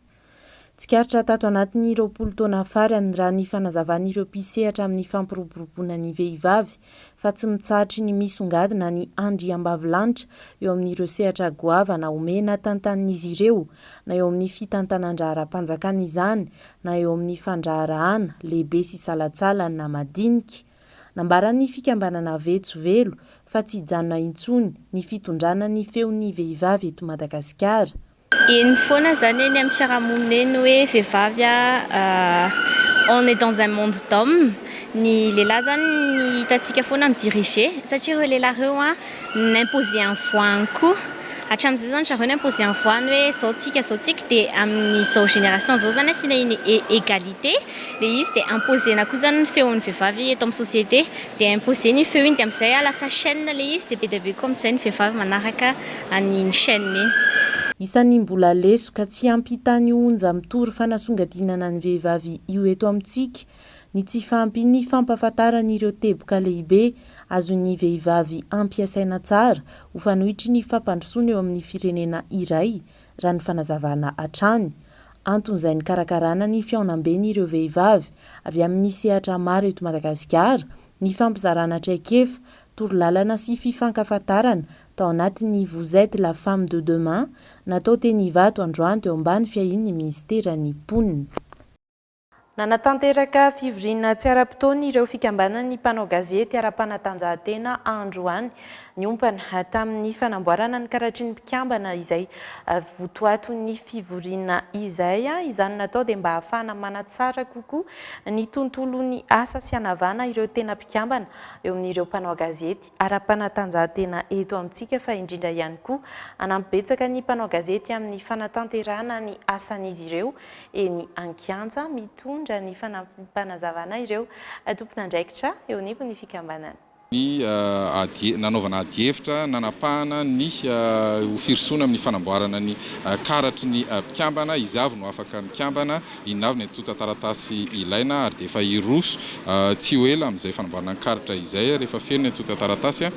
Tsikaritra tato anatin'ny 20 taona farany raha ny fanazavan'ireo mpisehatra amin'ny fampiroboroboana ny vehivavy fa tsy mitsahatra ny misongadina ny andriambavilanitra eo amin'ireo sehatra goavana omena tantanin'izy ireo na eo amin'ny fitantanan-draharam-panjakana izany na eo amin'ny fandraharahana lehibe sy salatsala na madinika. Nambaran'ny fikambanana Vetsovelo fa tsy hijanona intsony ny fitondrana ny feon'ny vehivavy eto Madagasikara. Eny foana zany eny amin'ny fiarahamonina eny hoe vehivavy on est dans un monde d'hommes. Ny lehilahy zany ny hitantsika foana midiriger satria ireo lehilahy ireo n'imposer un voix koa. Hatramin'izay zany zareo n'imposer un voix hoe zao tsika dia amin'izao génération zao zany asina iny égalité le izy dia imposena koa zany ny feon'ny vehivavy eto amin'ny société dia imposer ny feo iny dia amin'izay lasa chaîne le izy dia be dia be koa amin'izay ny vehivavy manaraka an'iny chaîne iny. Isan'ny mbola leso ka tsy ampitany onja mitory fanasongadinana ny vehivavy io eto amintsika ny tsy fampy ny fampahafantaran'ireo teboka lehibe azon'ny vehivavy ampiasaina tsara ho fanohitry ny fampandrosoana eo amin'ny firenena iray raha ny fanazavana hatrany. Anton'izay ny karakarana ny fiaonam-ben'ireo vehivavy avy amin'ny sehatra maro eto Madagasikara ny fampizarana traikefa torolalana sy fifankafatarana tao anatin'ny vous êtes la femme de demain natao teny Ivato androany teo ambany fiahin'ny ministeran'ny mponina. Nanatanteraka fivoriana tsy ara-potoana ireo fikambanan'ny mpanao gazety ara-panatanjahantena androany niompana tamin'ny fanamboarana ny karatry ny mpikambana izay votoaton'ny fivoriana izay izany natao dia mba ahafahana manatsara kokoa ny tontolon'ny asa sy hanavana ireo tena mpikambana eo amin'ireo mpanao gazety ara-panatanjahantena eto amintsika fa indrindra ihany koa anampibetsaka ny mpanao gazety amin'ny fanatanterana ny asan'izy ireo eny Ankianja mitondra ny fanampanazavana ireo tompon'andraikitra eo anivon'ny fikambanana. Ny nanaovana adi-hevitra nanapahana ny firosoana amin'ny fanamboarana ny karatry ny mpikambana izavy no afaka mikambana inavy ny tota taratasy ilaina ary dia efa iroso tsy ho ela amin'izay fanamboarana ny karatra izay rehefa feno ny tota taratasy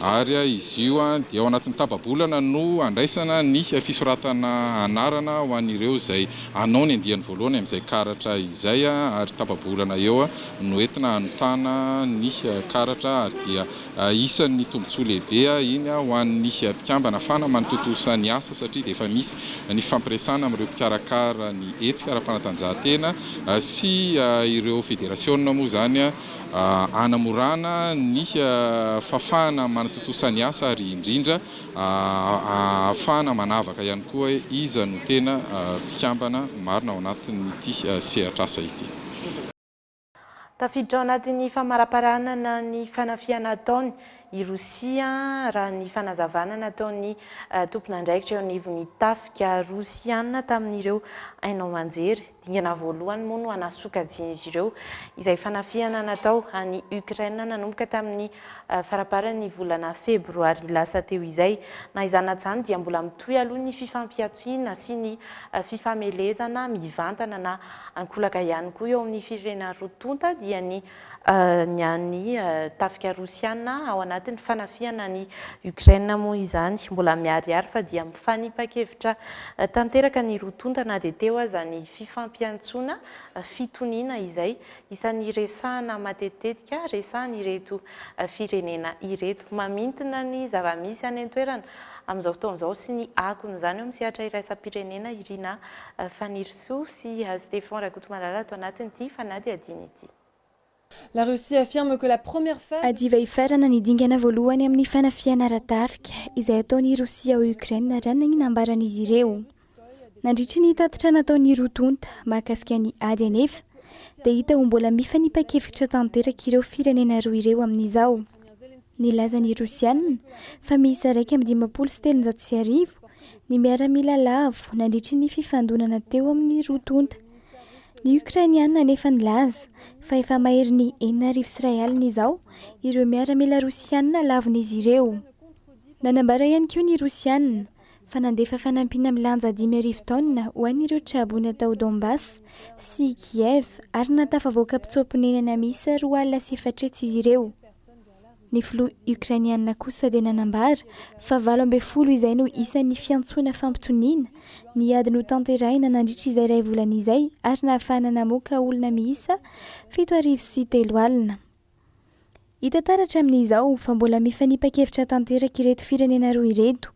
ary izy io dia ao anatin'ny tababolana no andraisana ny fisoratana anarana ho an'ireo izay anao ny andiany voalohany amin'izay karatra izay ary tababolana eo no entina anotana ny karatra ary dia isan'ny tombontsoa lehibe iny ho an'ny mpikambana afahana manototosa ny asa satria dia efa misy ny fampiresana amin'ireo mpikarakara ny hetsika ara-panatanjahantena sy ireo federasiona moa zany anamorana ny fafahana manototosa ny asa ary indrindra afahana manavaka ihany koa iza no tena mpikambana marina ao anatin'ity sehatra asa ity. Tafiditra ao anatin'ny famaraparanana ny fanafiana ataony i Rosia raha ny fanazavana nataon'ny tompon'andraikitra eo anivon'ny tafika rosiana tamin'ireo hainao manjery dingana voalohany moa no anasokajiny izy ireo izay fanafiana natao any Ukraine nanomboka tamin'ny faraparan'ny volana febroary lasa teo izay na izany atsany dia mbola mitohy aloha ny fifampiatsiana sy ny fifamelezana mivantana na ankolaka ihany koa eo amin'ny firenena rotonta dia ny tafika rosiana ao anatin'ny fanafiana ny Ukraine moa izany mbola miariary fa dia mifanipakevitra tanteraka ny rotonta na dia teo aza ny fifampiantsoana fitoniana izay isan'ny resahana matetetika resahany ireto firenena ireto mamintona ny zava-misy any an-toerana amin'izao fotoan'izao sy ny akon'izany eo amin'ny sehatra iraisam-pirenena Irina Fanirso sy Stéphane Rakotomalala ato anatin'ity fanady adiny ity. La Russie affirme que la première phase adivaifarana ny dingana voalohany amin'ny fanafiana ara-tafika izay ataon'ny Rosia ao Ukraine rana ny nambaran'izy ireo. Nandritra ny tatitra nataon'ny rotonta mahakasika ny ady anefa dia hita ho mbola mifanipakevitra tanteraka ireo firenena roa ireo amin'izao. Nilaza ny Rosiana fa miisa 1.730 ny miaramila lavo nandritra ny fifandonana teo amin'ny rotonta. Ny Ukrainiana nefa nilaza fa efa mahery ny 4,000 izao ireo miaramila Rosiana lavon'izy ireo. Nanambara ihany koa ny Rosiana fa nandefa fanampiana milanja 10,000 taona ho an'ireo trabona tao Donbass sy Kiev ary natafavoaka mpitsopinenana miisa 2,7 izy ireo. Ny filoha Ukrainiana kosa dia nanambara fa 80 izay no isan'ny fiantsoana fampitoniana ny ady no tanterahina nandritra izay iray volana izay ary nahafahana namoaka olona miisa 7,3 alina. Hita taratra amin'izao fa mbola mifanipakevitra tanteraka ireto firenena roa ireto.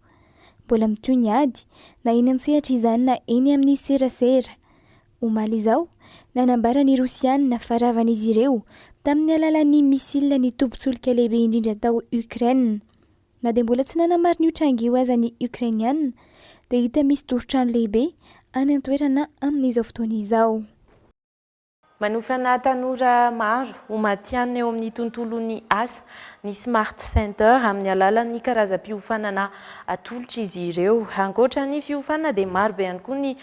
Mbola mitohy ny ady na eny an-tsehatra izany na eny amin'ny serasera. Omaly izao nanambara ny Rosiana fa ravan'izy ireo tamin'ny alalan'ny misila ny tombontsoloka lehibe indrindra tao Ukraine. Na dia mbola tsy nanamary ny otrangio aza ny Ukrainiana dia hita misy doro-trano lehibe any an-toerana amin'izao fotoana izao. Manofana tanora maro ho matianina eo amin'ny tontolon'ny asa ny Smart Center amin'ny alalan'ny karazam-piofanana atolotra izy ireo. Ankoatra ny fiofana dia maro be ihany koa ny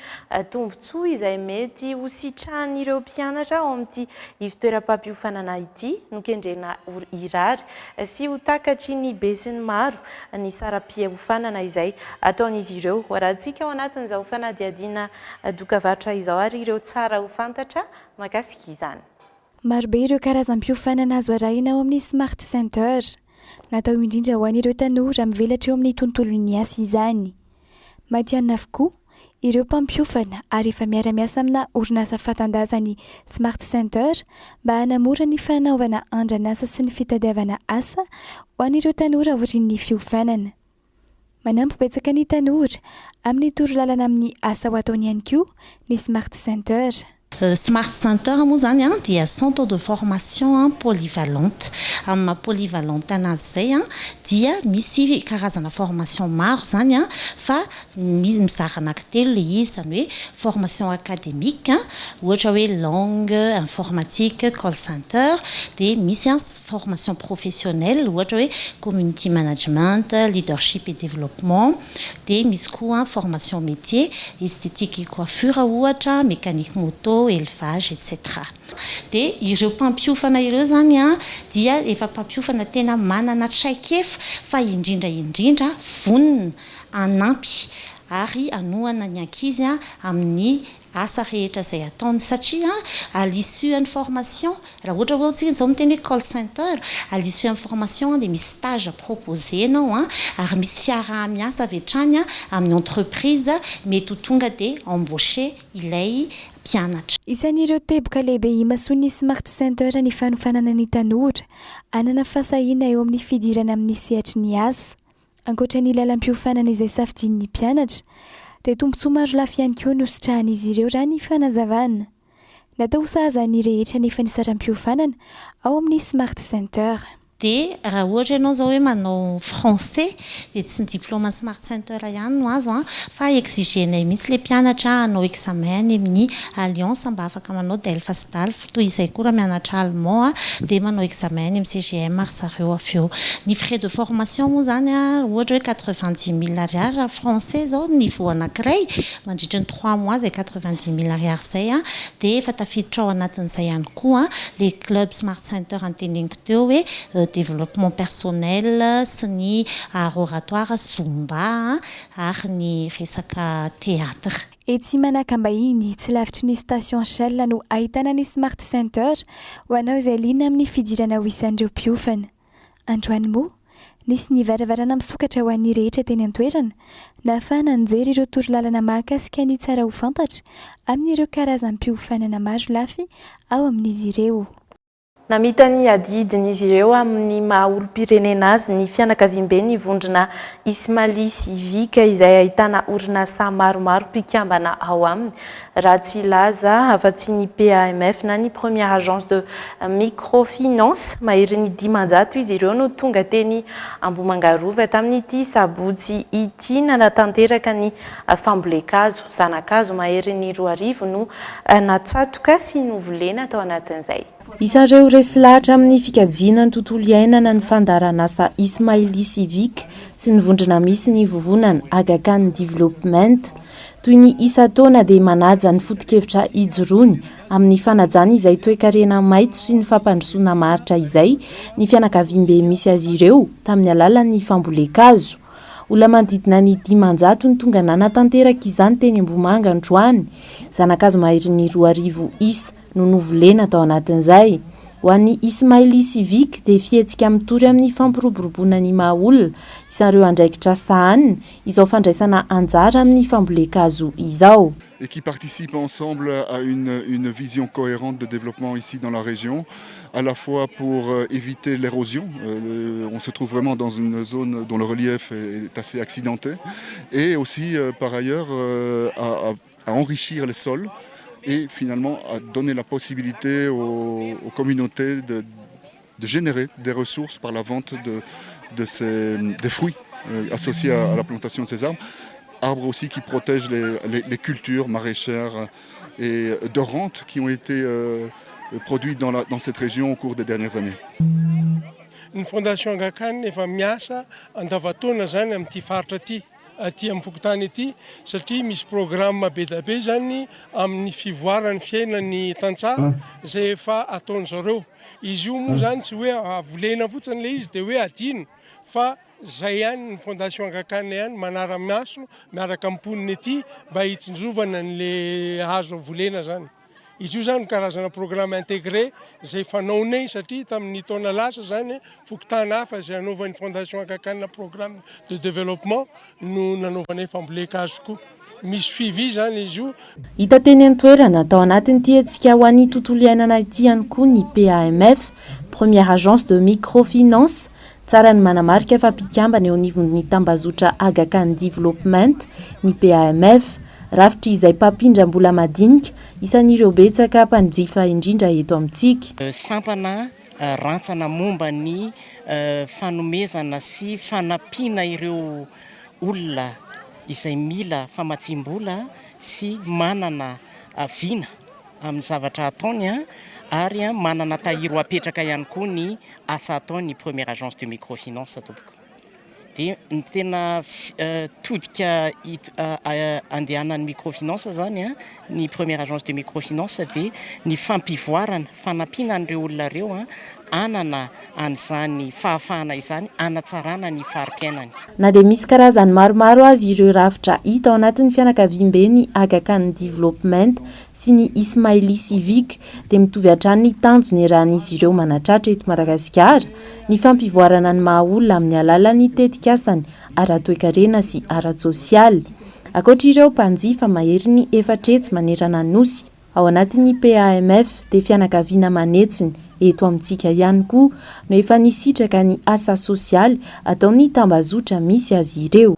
tombotsoa izay mety ho sitrahan'ireo mpianatra ao amin'ity ivitoeram-pampiofanana ity no kendrena irary sy ho takatry ny besiny maro ny saram-piofanana izay ataon'izy ireo. Rahantsika ao anatin'izao fanadihadiana dokavatra izao ary ireo tsara ho fantatra makasika izany. Marobe ireo karazam-piofanana azo arahina ao amin'ny Smart Center. Natao indrindra ho an'ireo tanora mivelatra eo amin'ny tontolon'ny asa izany. Matianina avokoa ireo mpampiofana ary efa miara-miasa amina orinasa fatandazany Smart Center mba hanamora ny fanaovana andranasa sy ny fitadiavana asa ho an'ireo tanora aorian'ny fiofanana. Manampy betsaka ny tanora amin'ny torolalana amin'ny asa ho ataony ihany koa ny Smart Center. Smart Center moa zany dia centre de formation polyvalente. Amin'ny polyvalente anazy zay dia misy karazana formation maro zany fa misy mizara anankitelo le izy, zany hoe formation académique ohatra hoe langue, informatique, call center, de misy formation professionnelle ohatra hoe community management, leadership et développement, de misy koa formation métier, esthétique et coiffure ohatra, mécanique moto, élevage, etc. De ireo mpampiofana ireo zany dia efa mpampiofana tena manana traikefa fa indrindra vonina anampy ary anohana ny ankizy amin'ny asa rehetra izay ataony satria à l'issue d'une formation raha ohatra hoe tsika zao miteny hoe call center à l'issue d'une formation dia misy stage proposé anao ary misy fiaraha-miasa avy hatrany amin'ny entreprise mety ho tonga dia embaucher ilay mpianatra. Isan'ireo teboka lehibe imasoan'ny Smart Center ny fanofanana ny tanora anana fasahiana eo amin'ny fidirana amin'ny sehatry ny asa. Ankoatra ny lalam-piofanana izay safidian'ny mpianatra dia tombontsoa maro lafy ihany koa no sitrahan'izy ireo raha ny fanazavana. Natao sahaza ny rehetra nefa ny saram-piofanana ao amin'ny Smart Center. De raha ohatra ianao zao hoe manao français dia tsy ny diplôme Smart Center ihany no azo fa exigenay mihitsy le mpianatra hanao examen amin'ny alliance mba afaka manao DELFA sy DALF toy izay koa raha mianatra allemand dia manao examen amin'ny CGM ary zareo avy eo. Ny frais de formation moa zany ohatra hoe 90 000 ariary français zao niveau anankiray mandritra ny 3 mois zay 90 000 ariary zay dia efa tafiditra ao anatin'izay ihany koa les clubs Smart Center anteneniko teo hoe développement personnel sy ny oratoire zumba ary ny resaka théâtre. Etsy manakambahiny tsy lavitry ny station Shell no ahitana ny Smart Center ho anao izay liana amin'ny fidirana ho isan'ireo mpiofana. Androany moa nisy ny varavarana misokatra ho an'ny rehetra teny an-toerana na ahafahana mijery ireo torolalana mahakasika ny tsara ho fantatra amin'ireo karazam-piofanana maro lafy ao amin'izy ireo. Namita ny adidin'izy ireo amin'ny maha-olom-pirenena azy ny fianakaviam-be ny vondrona Ismaili Civique izay ahitana orinasa maromaro mpikambana ao aminy. Raha tsy laza afa-tsy ny PAMF na ny première agence de microfinance mahery ny 500 izy ireo no tonga teny Ambohimangarova tamin'ity sabotsy ity nanatanteraka ny fambolekazo zanakazo mahery ny 2 no natsatoka sy novolena tao anatin'izay. Isan'ireo resy lahatra amin'ny fikajiana ny tontolo iainana ny fandaranasa Ismaili Civique sy ny vondrona misy ny vovonana Aga Khan Development toy ny isa taona dia manaja ny foto-kevitra ijoroany amin'ny fanajana izay toe-karena maitso sy ny fampandrosoana maritra izay ny fianakaviam-be misy azy ireo tamin'ny alalan'ny fambolekazo. Olona manodidina ny 500 ny tonga nanatanteraka izany teny Ambomanga androany. Zanakazo mahery ny 2,000 isa no novolena tao anatin'izay. Ho an'ny Ismaili Civique dia fihetsika mitory amin'ny fampiroboroboana ny maha-olona isan'ireo andraikitra sahaniny izao fandraisana anjara amin'ny fambolekazo izao. Et qui participent ensemble à une vision cohérente de développement ici dans la région, à la fois pour éviter l'érosion. On se trouve vraiment dans une zone dont le relief est assez accidenté, et aussi par ailleurs à enrichir les sols et finalement à donner la possibilité aux communautés de générer des ressources par la vente des fruits associés à la plantation de ces arbres. Arbres aussi qui protègent les cultures maraîchères et de rentes qui ont été produites dans cette région au cours des dernières années. Une fondation Aga Khan efa miasa andavataona zany amin'ity faritra ty aty amin'ny Fokotany ity satria misy programme be da be zany amin'ny fivoarany fiainan'ny tantsaha zay efa ataony zareo. Izy io moa zany tsy hoe avolena fotsiny le izy dia hoe adino fa zay ihany ny fondation Aga Khan ihany manara-maso miaraka amin'ny mponiny ety mba hitsinjovana le azo volena zany. Izy io zany karazana programme intégré zay fanaonay satria tamin'ny taona lasa zany Fokotany hafa zay anaovan'ny fondation Aga Khan programme de développement no nanaovanay fambolekazo koa. misy suivi zany izy io. Hita teny an-toerana tao anatin'ity antsika ho an'ny tontolo iainana ity ihany koa ny PAMF, première agence de microfinance, tsara ny manamarika fa mpikambana eo anivon'ny tambazotra Aga Khan Development, ny PAMF, rafitra izay mpampindra mbola madinika, isan'ireo betsaka mpanjifa indrindra eto amintsika. Sampana rantsana momba ny fanomezana sy fanampiana ireo olona izay mila famatsim-bola sy manana viana amin'ny zavatra ataony ary manana tahiro apetraka ihany koa ny asa ataony première agence de microfinance tompoko. Dia ny tena todika andehanan'ny microfinance zany ny première agence de microfinance dia ny fampivoarana fanampiana an'ireo olona ireo anana an'izany fahafahana izany anatsarana ny fari-piainany. Na dia misy karazany maromaro azy ireo rafitra hita ao anatin'ny fianakaviam-ben'ny Aga Khan Development sy ny Ismaili Civique dia mitovy hatrany ny tanjony rahan'izy ireo manatratra eto Madagasikara, ny fampivoarana ny maha olona amin'ny alalan'ny tetikasany ara-toekarena sy ara-tsosialy. Ankoatra ireo mpanjifa mahery ny efatretsy manerana ny nosy ao anatin'ny PAMF dia fianakaviana manetsiny eto amintsika ihany koa no efa nisitraka ny asa sosialy ataon'ny tambazotra misy azy ireo.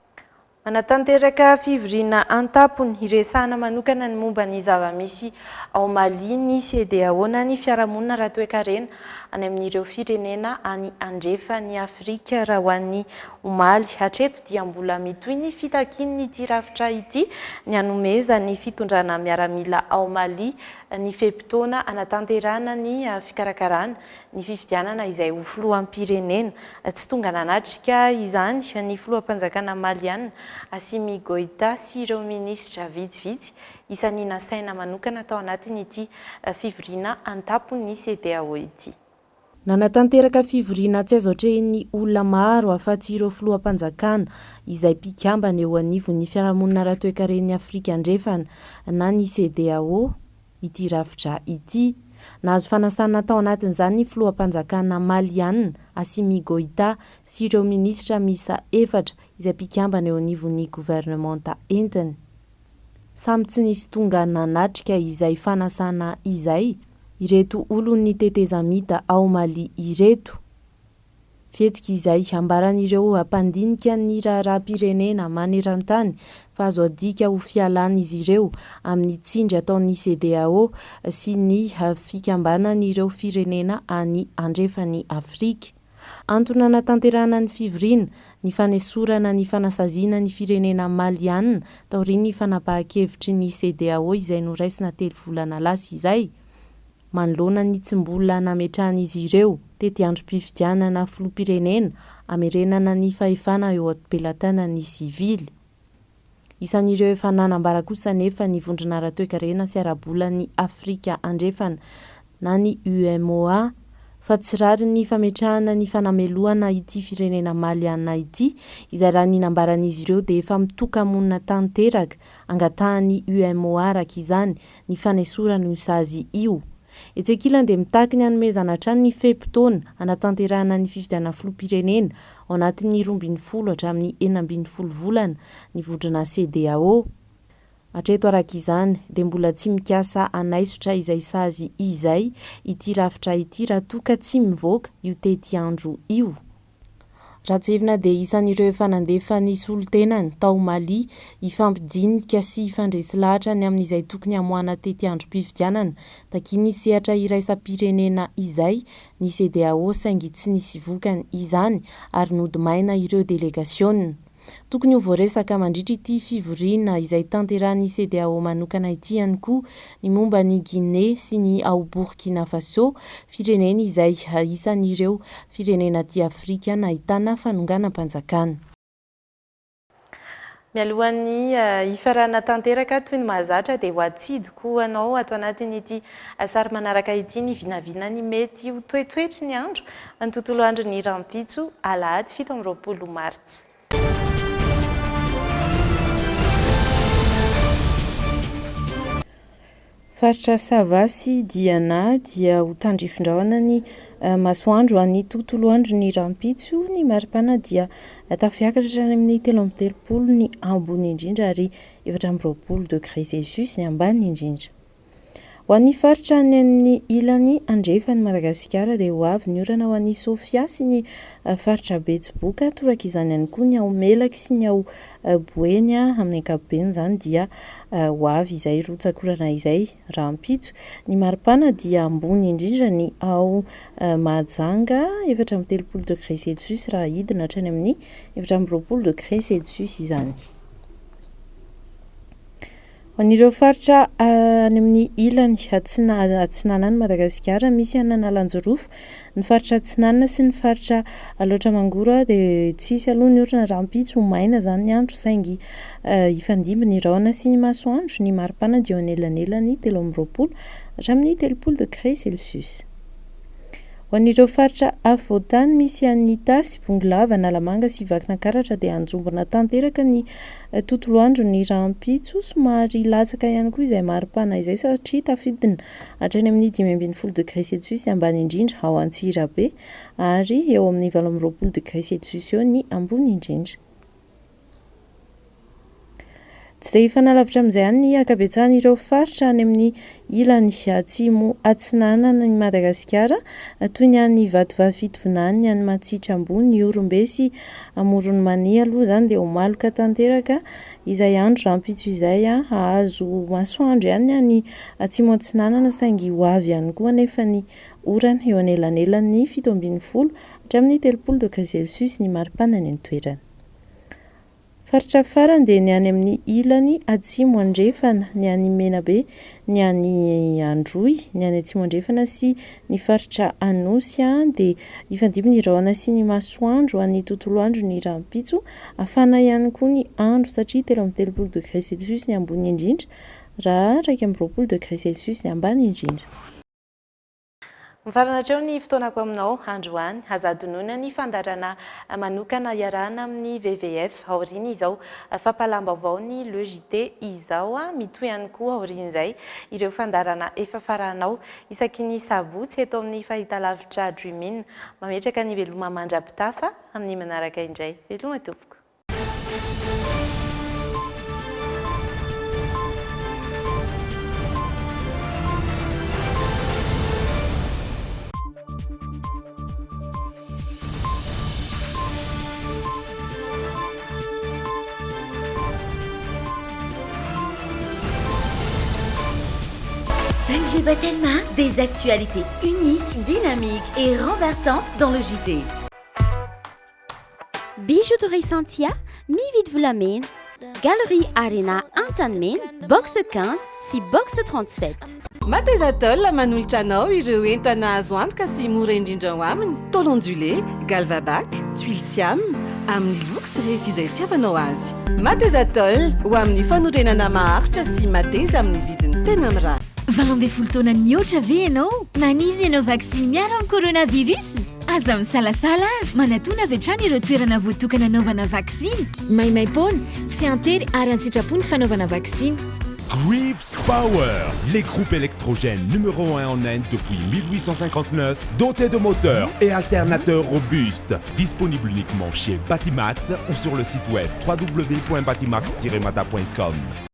Manatanteraka fivoriana antapony hiresahana manokana ny momba ny zava-misy ao Mali ny CEDEAO na ny fiarahamonina ara-toekarena any amin'ireo firenena any andrefa ny Afrika raha ho an'ny omaly. Hatreto dia mbola mitohy ny fitakian'ny ity rafitra ity ny hanomeza ny fitondrana miaramila ao Mali ny fepitona anatanterana ny fikarakarana ny fifidianana izay ho filoham-pirenena. Tsy tonga nanatrika izany ny filoham-panjakana maliana Assimi Goïta sy ireo minisitra vitsivitsy isan'ny nasaina manokana tao anatin'ity fivoriana antapony CEDEAO ity. Nanatanteraka fivoriana tsy azo atrehin'ny olona maro afa-tsy ireo filoham-panjakana izay mpikambana eo anivon'ny fiarahamonina ara-toekaren'ny Afrika andrefana na ny CEDEAO ity rafitra ity. Nahazo fanasana tao anatin'izany ny filoham-panjakana maliana Assimi Goïta sy ireo minisitra misa 4 izay mpikambana eo anivon'ny gouvernementa entiny. Samy tsy nisy tonga nanatrika izay fanasana izay ireto olon'ny tetezamita ao Mali ireto. Fihetsika izay ambaran'ireo hampandinika ny raharaham-pirenena maneran-tany fa azo adika ho fialana izy ireo amin'ny tsindry ataon'ny CEDEAO sy ny fikambanan'ireo firenena any andrefan'ny Afrika. Antony anatanterana ny fivoriana ny fanesorana ny fanasaziana ny firenena maliana taorian'ny fanapahan-kevitry ny CEDEAO izay noraisina 3 volana lasa izay. Manoloana ny tsy mbola nametrahan'izy ireo tety androm-pifidianana filoham-pirenena amerenana ny fahefana eo am-pelantanan'ny sivily. Isan'ireo efa nanambara kosa nefa ny vondrona ara-toekarena sy ara-bolan'ny Afrika andrefana na ny UMOA fa tsy rary ny fametrahana ny fanameloana ity firenena maliana ity izay raha ny nambaran'izy ireo dia efa mitoka-monina tanteraka angatahan'ny UMOA araka izany ny fanesorana io sazy io. Etsekilany dia mitaky ny hanomezana hatrany ny fepitona anatanterahana ny fifidianana filoham-pirenena ao anatin'ny 12 hatramin'ny 14 volana ny vondrona CEDEAO. Hatreto araka izany dia mbola tsy mikasa anaisotra izay sazy izay ity rafitra ity raha toka tsy mivoaka io tety andro io. Ratsevina dia isan'ireo efa nandefa ny solotenany tao Mali ifampidinika sy ifandresy lahatra ny amin'izay tokony hamoana tety androm-pifidianana takiny sehatra iraisam-pirenena izay ny CEDEAO saingy tsy nisy vokany izany ary nodimaina ireo delegasiona. Tokony ho voaresaka mandritra ity fivoriana izay tanterahan'ny CEDEAO manokana ity ihany koa ny momba ny Guinée sy ny ao Burkina Faso, firenena izay isan'ireo firenena ty Afrika nahitana fanonganam-panjakana. Mialohan'ny ifarana tanteraka toy ny mahazatra dia ho atsidiko anao ato anatin'ity sary manaraka ity ny vinavinany mety ho toetoetry ny andro ny tontolo andro ny Rampitso alahady 17 Martsa. faritra Savasy Diana dia ho tandrifindraona ny masoandro any tontolo andro ny rampitso ny maripana dia tafiakatra any amin'ny 3:30 ny ambony indrindra ary 4:20 degré Celsius ny ambany indrindra. Ho an'ny faritra any amin'ny ilany andrefany Madagasikara dia ho avy ny orana ho an'ny Sofia sy ny faritra Betsiboka toraka izany ihany koa ny ao Melaky sy ny ao Boeny amin'ny ankapobeny zany dia ho avy izay rotsakorana izay rampitso. Ny maripana dia ambony indrindra ny ao Mahajanga 4:30 degré Celsius raha hidina hatrany amin'ny 4:20 degré Celsius izany. Anireo faritra any amin'ny ilany atsinanana ny Madagasikara misy Analanjorofo, ny faritra Atsinanana sy ny faritra Loatra Mangoro dia tsisy aloha ny orana rampitso maina zany ny andro saingy ifandimby ny rahona sy ny masoandro ny maripana dia anelanelany 13:20 hatramin'ny 30 degré Celsius. Ho an'ireo faritra afovoantany misy an'ny Tasy, Bongolava, Analamanga sy Vakinakaratra dia anjombona tanteraka ny tontolo andro ny rampitso somary latsaka ihany koa izay maripana izay satria tafidina hatrany amin'ny 5:20 degré Celsius ambany indrindra ao Antsirabe ary eo amin'ny 7:20 degré Celsius eo ny ambony indrindra. Tsy dia ifanalavitra amin'izay ihany ny ankabetsahan'ireo faritra any amin'ny ilany atsimo atsinanana ny Madagasikara toy ny any Vatovavy-Fitovonany, ny any Matsitra Ambony, ny Orombe sy Morony Mania aloha zany dia ho maloka tanteraka izay andro rampitso izay hahazo masoandro ihany any atsimo atsinanana saingy ho avy ihany koa nefa ny orana eo anelanelany 7:20 hatramin'ny 30 degré Celsius ny maripana ny toerana. Faritra farany dia ny any amin'ny ilany atsimo andrefana, ny any Menabe, ny any Androy, ny any atsimo andrefana sy ny faritra Anosy dia ifandimby ny rahona sy ny masoandro any tontolo andro ny rampitso afana ihany koa ny andro satria 13:30 degré Celsius ny ambony indrindra raha 20 degré Celsius ny ambany indrindra. Mifarana hatreo ny fotoanako aminao androany azadonona ny fandarana manokana iarahana amin'ny VVF aoriana izao fampalam-baovao ny Le JT izao mitohy ihany koa aorian'izay ireo fandarana efa faranao isaky ny sabotsy eto amin'ny fahitalavitra Dreamin mametraka ny veloma mandrapitafa amin'ny manaraka indray veloma tompoko. Tellement des actualités uniques, dynamiques et renversantes dans le JT. Bijouterie Santia, mi-vide Voulamène, Galerie Arena Antanmen, box 15, si box 37. Matezatol manolotra anao ireo entana azo antoka sy mora indrindra ho aminy tôle ondulé, galvabac, tuile siam amin'ny loko sy rehefa izay tiavanao azy. Matezatol ho amin'ny fanorenana maharitra sy mateza amin'ny vidiny tena mirary. 20 taona mihoatra ve ianao? Maniry ianao vaksiny miaro amin'ny coronavirus? Aza misalasala azy manatona avy hatrany ireo toerana voatokana anaovana vaksiny. Maimaimpona tsy antery ary antsitrapony fanaovana vaksiny. Greaves Power, les groupes électrogènes numéro 1 en Inde depuis 1859, dotés de moteurs et alternateurs robustes. Disponible uniquement chez Batimax ou sur le site web www.batimax-mata.com.